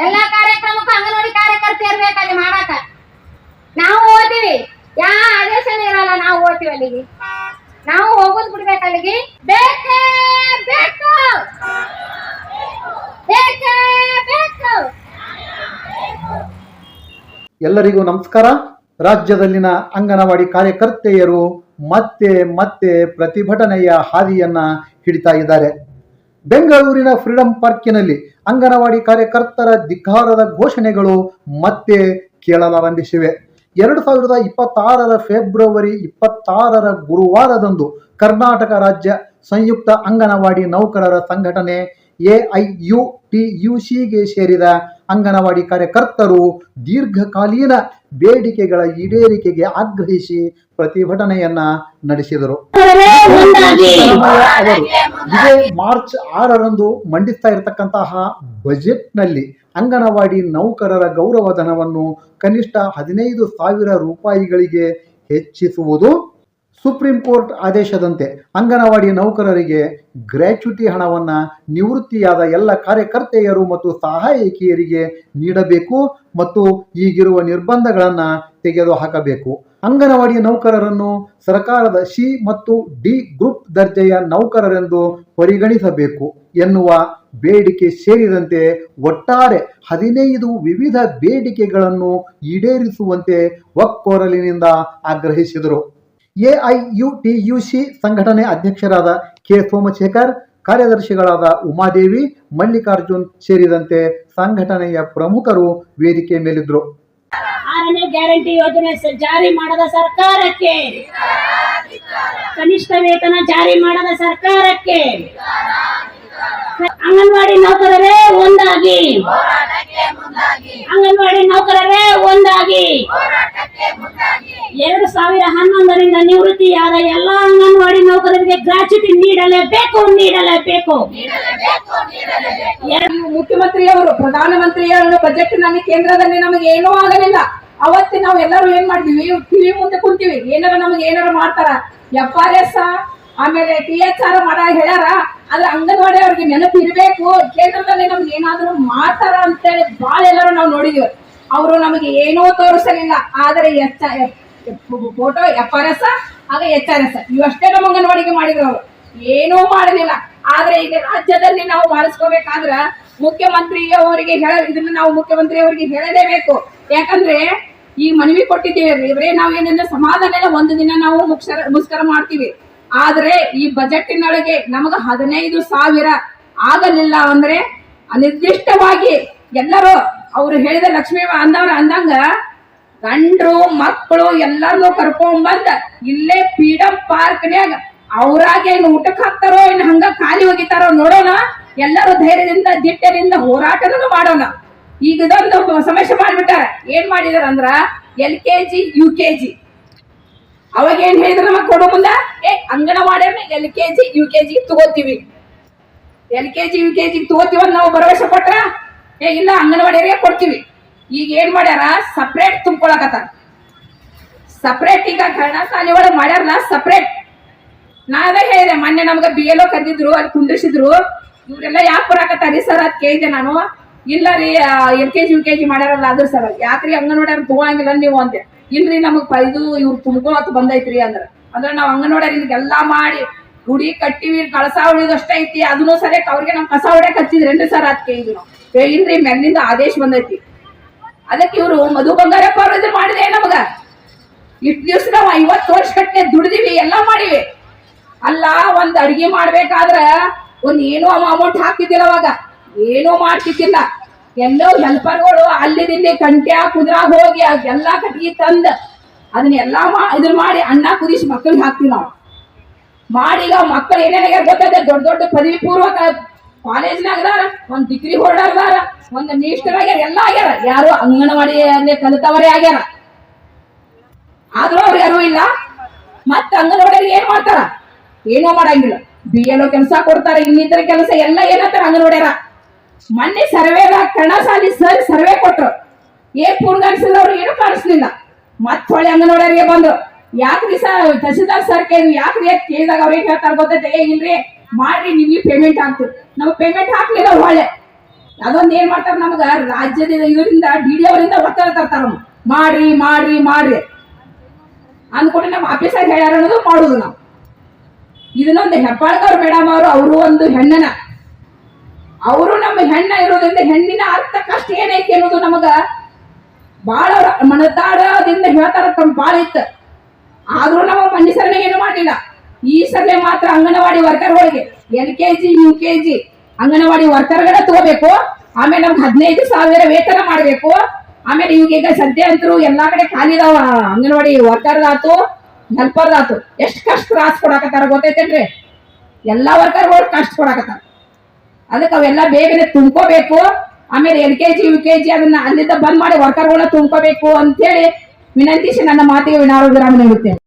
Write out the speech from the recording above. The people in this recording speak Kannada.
ಎಲ್ಲಾ ಕಾರ್ಯಕ್ರಮಕ್ಕೂ ಅಂಗನವಾಡಿ ಕಾರ್ಯಕರ್ತೆ ಇರ್ಬೇಕು ಅಲ್ಲಿ ಮಾಡಾಕ. ನಾವು ಓದ್ತೀವಿ, ಯಾ ಆದೇಶನೂ ಇರಲ್ಲ, ನಾವು ಓದ್ತೀವಿ ಅಲ್ಲಿಗೆ. ನಾವು ಹೋಗೋದು ಬಿಡ್ಬೇಕು ಅಲ್ಲಿಗೆ. ಬೇಕೇ ಬೇಕು, ಬೇಕೇ ಬೇಕು. ಎಲ್ಲರಿಗೂ ನಮಸ್ಕಾರ. ರಾಜ್ಯದಲ್ಲಿನ ಅಂಗನವಾಡಿ ಕಾರ್ಯಕರ್ತೆಯರು ಮತ್ತೆ ಮತ್ತೆ ಪ್ರತಿಭಟನೆಯ ಹಾದಿಯನ್ನ ಹಿಡಿತಾ ಇದ್ದಾರೆ. ಬೆಂಗಳೂರಿನ ಫ್ರೀಡಂ ಪಾರ್ಕಿನಲ್ಲಿ ಅಂಗನವಾಡಿ ಕಾರ್ಯಕರ್ತರ ಧಿಕ್ಕಾರದ ಘೋಷಣೆಗಳು ಮತ್ತೆ ಕೇಳಲಾರಂಭಿಸಿವೆ. 2026 ಫೆಬ್ರವರಿ 26 ಗುರುವಾರದಂದು ಕರ್ನಾಟಕ ರಾಜ್ಯ ಸಂಯುಕ್ತ ಅಂಗನವಾಡಿ ನೌಕರರ ಸಂಘಟನೆ AIUTUCಗೆ ಸೇರಿದ ಅಂಗನವಾಡಿ ಕಾರ್ಯಕರ್ತರು ದೀರ್ಘಕಾಲೀನ ಬೇಡಿಕೆಗಳ ಈಡೇರಿಕೆಗೆ ಆಗ್ರಹಿಸಿ ಪ್ರತಿಭಟನೆಯನ್ನ ನಡೆಸಿದರು. ಅವರು ಇದೇ ಮಾರ್ಚ್ 6ರಂದು ಮಂಡಿಸ್ತಾ ಇರತಕ್ಕಂತಹ ಬಜೆಟ್ನಲ್ಲಿ ಅಂಗನವಾಡಿ ನೌಕರರ ಗೌರವಧನವನ್ನು ಕನಿಷ್ಠ 15,000 ರೂಪಾಯಿಗಳಿಗೆ ಹೆಚ್ಚಿಸುವುದು, ಸುಪ್ರೀಂ ಕೋರ್ಟ್ ಆದೇಶದಂತೆ ಅಂಗನವಾಡಿ ನೌಕರರಿಗೆ ಗ್ರ್ಯಾಚ್ಯುಟಿ ಹಣವನ್ನು ನಿವೃತ್ತಿಯಾದ ಎಲ್ಲ ಕಾರ್ಯಕರ್ತೆಯರು ಮತ್ತು ಸಹಾಯಕಿಯರಿಗೆ ನೀಡಬೇಕು ಮತ್ತು ಈಗಿರುವ ನಿರ್ಬಂಧಗಳನ್ನು ತೆಗೆದುಹಾಕಬೇಕು. ಅಂಗನವಾಡಿ ನೌಕರರನ್ನು ಸರ್ಕಾರದ ಸಿ ಮತ್ತು ಡಿ ಗ್ರೂಪ್ ದರ್ಜೆಯ ನೌಕರರೆಂದು ಪರಿಗಣಿಸಬೇಕು ಎನ್ನುವ ಬೇಡಿಕೆ ಸೇರಿದಂತೆ ಒಟ್ಟಾರೆ 15 ವಿವಿಧ ಬೇಡಿಕೆಗಳನ್ನು ಈಡೇರಿಸುವಂತೆ ಒಕ್ಕೊರಲಿನಿಂದ ಆಗ್ರಹಿಸಿದರು. AIUTUC ಸಂಘಟನೆ ಅಧ್ಯಕ್ಷರಾದ ಕೆ ಸೋಮಶೇಖರ್, ಕಾರ್ಯದರ್ಶಿಗಳಾದ ಉಮಾದೇವಿ, ಮಲ್ಲಿಕಾರ್ಜುನ್ ಸೇರಿದಂತೆ ಸಂಘಟನೆಯ ಪ್ರಮುಖರು ವೇದಿಕೆ ಮೇಲಿದ್ದರು. 6ನೇ ಗ್ಯಾರಂಟಿ ಯೋಜನೆ ಜಾರಿ ಮಾಡದ ಸರ್ಕಾರಕ್ಕೆ, ಕನಿಷ್ಠ ವೇತನ ಜಾರಿ ಮಾಡದ ಸರ್ಕಾರಕ್ಕೆ, ಅಂಗನವಾಡಿ ನೌಕರರೇ ಒಂದಾಗಿ, ಅಂಗನವಾಡಿ ನೌಕರರೇ ಒಂದಾಗಿ. 2011ರಿಂದ ನಿವೃತ್ತಿಯಾದ ಎಲ್ಲ ಅಂಗನವಾಡಿ ನೌಕರರಿಗೆ ಗ್ರಾಚ್ಯುಟಿ ನೀಡಲೇಬೇಕು, ನೀಡಲೇಬೇಕು. ಮುಖ್ಯಮಂತ್ರಿಯವರು, ಪ್ರಧಾನಮಂತ್ರಿಯವರು ಬಜೆಟ್ ನಲ್ಲಿ ಕೇಂದ್ರದಲ್ಲಿ ನಮಗೆ ಏನೂ ಆಗಲಿಲ್ಲ. ಅವತ್ತು ನಾವು ಎಲ್ಲರೂ ಏನ್ ಮಾಡ್ತೀವಿ, ಟಿವಿ ಮುಂದೆ ಕುಂತೀವಿ, ನಮಗೆ ಏನಾರ ಮಾಡ್ತಾರ. FRS ಆಮೇಲೆ THR ಮಾಡ ಹೇಳ್ಯಾರ, ಆದ್ರೆ ಅಂಗನವಾಡಿ ಅವ್ರಿಗೆ ನೆನಪು ಇರಬೇಕು, ಕೇಂದ್ರದಲ್ಲಿ ನಮ್ಗೆ ಏನಾದ್ರು ಮಾಡ್ತಾರ ಅಂತೇಳಿ ಬಾಳ ಎಲ್ಲರೂ ನಾವು ನೋಡಿದ್ವಿ. ಅವರು ನಮಗೆ ಏನೂ ತೋರಿಸಲಿಲ್ಲ. ಆದರೆ ಫೋಟೋ FRS ಆಗ HRS ಇವಷ್ಟೇ ನಮ್ಮ ಅಂಗನವಾಡಿಗೆ ಮಾಡಿದ್ರು, ಅವರು ಏನೂ ಮಾಡಲಿಲ್ಲ. ಆದ್ರೆ ಈಗ ರಾಜ್ಯದಲ್ಲಿ ನಾವು ಮಾಡಿಸ್ಕೋಬೇಕಾದ್ರ ಮುಖ್ಯಮಂತ್ರಿಯವರಿಗೆ ಇದನ್ನ ನಾವು ಮುಖ್ಯಮಂತ್ರಿಯವರಿಗೆ ಹೇಳಲೇಬೇಕು. ಯಾಕಂದ್ರೆ ಈ ಮನವಿ ಕೊಟ್ಟಿದ್ದೇವೆ ಇವ್ರೆ, ನಾವೇನಿಲ್ಲ ಸಮಾಧಾನ ಒಂದು ದಿನ ನಾವು ಮುಷ್ಕರ ಮಾಡ್ತೀವಿ. ಆದ್ರೆ ಈ ಬಜೆಟ್ಟಿನೊಳಗೆ ನಮಗ 15,000 ಆಗಲಿಲ್ಲ ಅಂದ್ರೆ ಅನಿರ್ದಿಷ್ಟವಾಗಿ ಎಲ್ಲರೂ ಅವ್ರು ಹೇಳಿದ ಲಕ್ಷ್ಮೀ ಅಂದಂಗ ಗಂಡ್ರು ಮಕ್ಕಳು ಎಲ್ಲಾರನ್ನೂ ಕರ್ಕೊಂಡ್ಬಂದ ಇಲ್ಲೇ ಫ್ರೀಡಂ ಪಾರ್ಕ್ನ್ಯಾಗ ಅವ್ರಾಗೆ ಏನು ಊಟಕ್ಕೆ ಹಾಕ್ತಾರೋ ಇನ್ನು ಹಂಗ ಖಾಲಿ ಹೋಗಿತಾರೋ ನೋಡೋಣ. ಎಲ್ಲರೂ ಧೈರ್ಯದಿಂದ ದಿಟ್ಟದಿಂದ ಹೋರಾಟನೂ ಮಾಡೋಣ. ಈಗ ಇದೊಂದು ಸಮಸ್ಯೆ ಮಾಡ್ಬಿಟ್ಟಾರ. ಏನ್ ಮಾಡಿದಾರ ಅಂದ್ರ LKG UKG ಅವಾಗ ಏನ್ ಹೇಳಿದ್ರ ನಮಗ್ ಕೊಡೋ ಮುಂದ ಅಂಗನವಾಡಿಯನ್ನ LKG UKG ತಗೋತೀವಿ, LKG UKG ತಗೋತೀವಿ ಅಂತ ನಾವು ಭರವಸೆ ಕೊಟ್ರ ಇಲ್ಲ ಅಂಗನವಾಡಿಯರಿಗೆ ಕೊಡ್ತೀವಿ. ಈಗ ಏನ್ ಮಾಡ್ಯಾರ, ಸಪ್ರೇಟ್ ತುಂಬ್ಕೊಳಕತ್ತಾರ. ಸಪ್ರೇಟ್ ಈಗ ಕನ್ನಡ ಶಾಲೆ ಒಳಗೆ ಮಾಡ್ಯಾರಲ್ಲ ಸಪ್ರೇಟ್. ನಾ ಅದೇ ಹೇಳಿದೆ ಮೊನ್ನೆ ನಮ್ಗ BLO ಕರೆದಿದ್ರು, ಅಲ್ಲಿ ಕುಂಡ್ರಿಸಿದ್ರು. ಇವ್ರೆಲ್ಲ ಯಾಕೆ ಬರಾಕತ್ತಾರಿ ಸರ್ ಅಂತ ಕೇಳಿದೆ ನಾನು. ಇಲ್ಲ ರೀ LKG UKG ಮಾಡ್ಯಾರಲ್ಲ ಅದ್ರ ಸರ್, ಯಾಕ್ರಿ ಅಂಗನವಾಡಿ ತಗೋಂಗಿಲ್ಲ ನೀವು ಅಂತೆ. ಇಲ್ರಿ ನಮಗ್ ಇದು ಇವ್ರು ತುಂಬ್ಕೊಳತ್ ಬಂದೈತ್ರಿ ಅಂದ್ರೆ ನಾವ್ ಅಂಗನವಾಡಿ ಎಲ್ಲಾ ಮಾಡಿ ಗುಡಿ ಕಟ್ಟಿವಿ, ಕಳಸ ಹೊಡಿಯೋದಷ್ಟ ಐತಿ, ಅದನ್ನು ಸರಿಯಾಗಿ ಅವ್ರಿಗೆ ನಮ್ ಕಸ ಹೊಡ್ಯಾಕ್ ಹಚ್ಚಿದ್ರೇನ್ರಿ ಸರ್ ಅಂತ ಕೇಳಿದ್ರು ನಾವು. ಇಲ್ರಿ ಮೆಲ್ಲಿಂದ ಆದೇಶ ಬಂದೈತಿ. ಅದಕ್ಕೆ ಇವ್ರು ಮಧು ಬಂಗಾರಪ್ಪ ಅವ್ರು ಇದ್ರ ಮಾಡಿದೆ ನಮಗ. ಇಷ್ಟು ದಿವ್ಸ ನಾವು 50 ವರ್ಷ ಕಟ್ಟೆ ದುಡ್ದಿವಿ, ಎಲ್ಲಾ ಮಾಡಿವಿ. ಅಲ್ಲ ಒಂದ್ ಅಡ್ಗೆ ಮಾಡ್ಬೇಕಾದ್ರ ಒಂದ್ ಏನೋ ಅಮೌಂಟ್ ಹಾಕ್ತಿದ್ದಿಲ್ಲ, ಅವಾಗ ಏನೋ ಮಾಡ್ತಿದ್ದಿಲ್ಲ. ಎಲ್ಲೋ ಹೆಲ್ಪರ್ಗಳು ಅಲ್ಲಿದಿಲ್ಲಿ ಕಂಟ್ಯಾ ಕುದ್ರಾಗ ಹೋಗಿ ಎಲ್ಲಾ ಕಟ್ಗಿ ತಂದ ಅದನ್ನೆಲ್ಲಾ ಇದ್ರ ಮಾಡಿ ಅನ್ನ ಕುದಿಸಿ ಮಕ್ಕಳಿಗೆ ಹಾಕ್ತಿವಿ ನಾವು. ಮಾಡಿ ಈಗ ಮಕ್ಕಳು ಏನೇನಾಗ್ಯಾರ ಗೊತ್ತದೆ, ದೊಡ್ಡ ದೊಡ್ಡ ಪದವಿ ಪೂರ್ವ ಕಾಲೇಜ್ನಾಗ ಅದಾರ, ಒಂದ್ ಡಿಗ್ರಿ ಹೋಲ್ಡರ್ ಅದಾರ, ಒಂದ್ ಮಿನಿಸ್ಟರ್ ಆಗ್ಯಾರ, ಎಲ್ಲಾ ಆಗ್ಯಾರ. ಯಾರು ಅಂಗನವಾಡಿಯಲ್ಲಿ ಕಲಿತವರೇ ಆಗ್ಯಾರ. ಆದ್ರೂ ಅವ್ರು ಯಾರು ಇಲ್ಲ. ಮತ್ತ ಅಂಗನವಾಡಿಯಲ್ಲಿ ಏನ್ ಮಾಡ್ತಾರ, ಏನೋ ಮಾಡಂಗಿಲ್ಲ. BLO ಕೆಲಸ ಕೊಡ್ತಾರೆ, ಇನ್ನಿತರ ಕೆಲಸ ಎಲ್ಲ ಏನಂತಾರ ಅಂಗನವಾಡಿಯರ. ಮೊನ್ನೆ ಸರ್ವೆದಾಗ ಕನ್ನಡ ಶಾಲಿ ಸರ್ ಸರ್ವೆ ಕೊಟ್ರು, ಪೂರ್ಣಗೊಳಿಸಿದವ್ರು ಏನು ಕಾಣಿಸ್ಲಿಲ್ಲ. ಮತ್ ಹೊಳೆ ಅಂಗನವಾಡಿಯರಿಗೆ ಬಂದ್ರು. ಯಾಕ್ರಿ ಸರ್ ತಹಸೀಲ್ದಾರ್ ಸರ್ ಯಾಕ್ರಿ ಕೇಳಿದಾಗ ಅವ್ರಿಗೆ ಹೇಳ್ತಾರ ಗೊತ್ತೈತೆ, ಇಲ್ರಿ ಮಾಡ್ರಿ ನಿಮ್ಗೆ ಪೇಮೆಂಟ್ ಹಾಕ್ತಿವಿ. ನಾವು ಪೇಮೆಂಟ್ ಹಾಕ್ಲಿಲ್ಲ. ಹೊಳೆ ಅದೊಂದು ಏನ್ ಮಾಡ್ತಾರ ನಮಗ ರಾಜ್ಯದ ಇದರಿಂದ ಡಿ ಅವರಿಂದ ಒತ್ತಡ ತರ್ತಾರ ಮಾಡ್ರಿ ಮಾಡ್ರಿ ಮಾಡ್ರಿ ಅಂದ್ಕೊಂಡು ನಮ್ಮ ಆಫೀಸರ್ ಹೇಳ್ಯಾರ ಅನ್ನೋದು ಮಾಡುದು ನಾವು. ಇದನ್ನೊಂದು ಹೆಬ್ಬಾಳ್ಕರ್ ಮೇಡಮ್ ಅವರು ಒಂದು ಹೆಣ್ಣನ, ಅವರು ನಮ್ಮ ಹೆಣ್ಣ ಇರೋದ್ರಿಂದ ಹೆಣ್ಣಿನ ಅರ್ಥ ಕಷ್ಟ ಏನೈತಿ ಅನ್ನೋದು ನಮಗ ಬಾಳ ಮನದಾಳದಿಂದ ಹೇಳ್ತಾರ, ತಮ್ಮ ಬಾಳ ಇತ್ತು. ಆದ್ರೂ ನಮ್ಮ ಮಂಡಿಸರನೆ ಏನು ಮಾಡಿಲ್ಲ. ಈ ಸಲ ಮಾತ್ರ ಅಂಗನವಾಡಿ ವರ್ಕರ್ಗಳಿಗೆ LKG UKG ಅಂಗನವಾಡಿ ವರ್ಕರ್ಗಳ ತಗೋಬೇಕು. ಆಮೇಲೆ ನಮ್ಗೆ 15,000 ವೇತನ ಮಾಡ್ಬೇಕು. ಆಮೇಲೆ ಇವಾಗ ಸದ್ಯ ಅಂತರೂ ಎಲ್ಲಾ ಕಡೆ ಖಾಲಿ ಇದಾವ ಅಂಗನವಾಡಿ ವರ್ಕರ್ದಾತು ಹೆಲ್ಪರ್ದಾತು. ಎಷ್ಟು ಕಷ್ಟ ತ್ರಾಸ ಕೊಡಾಕತ್ತಾರ ಗೊತ್ತೈತೇನ್ರಿ? ಎಲ್ಲಾ ವರ್ಕರ್ಗಳು ಕಷ್ಟ ಕೊಡಾಕತ್ತಾರ. ಅದಕ್ಕೆ ಅವೆಲ್ಲ ಬೇಗನೆ ತುಂಬ್ಕೋಬೇಕು. ಆಮೇಲೆ LKG UKG ಅದನ್ನ ಅಲ್ಲಿಂದ ಬಂದ್ ಮಾಡಿ ವರ್ಕರ್ಗಳನ್ನ ತುಂಬ್ಕೋಬೇಕು ಅಂತೇಳಿ ವಿನಂತಿಸಿ ನನ್ನ ಮಾತಿಗೆ ವಿರಾಮ ನೀಡುತ್ತೇನೆ.